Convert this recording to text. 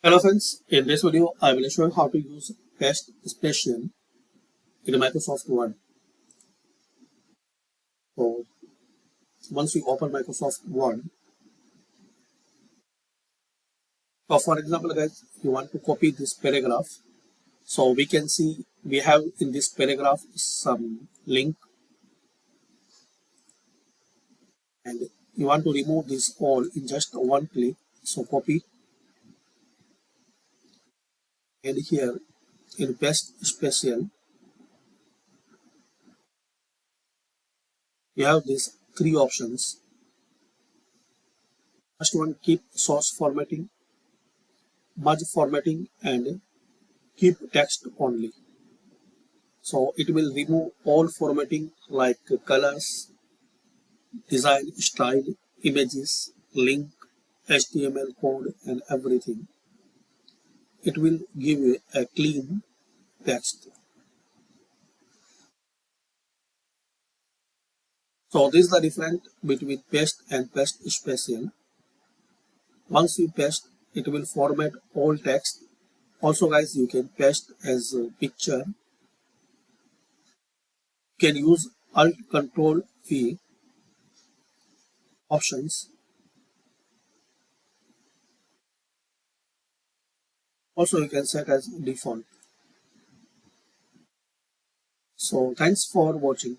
Hello friends, in this video I will show you how to use paste special in Microsoft Word. So once you open Microsoft Word, so for example guys, you want to copy this paragraph. So we can see we have in this paragraph some link and you want to remove this all in just one click. So copy, and here in paste special you have these three options. First one, keep source formatting, merge formatting, and keep text only. So it will remove all formatting like colors, design style, images, link, HTML code and everything. It will give you a clean text. So this is the difference between paste and paste special. Once you paste, it will format all text. Also guys, you can paste as a picture. You can use Alt Control V options. Also you can set as default. So thanks for watching.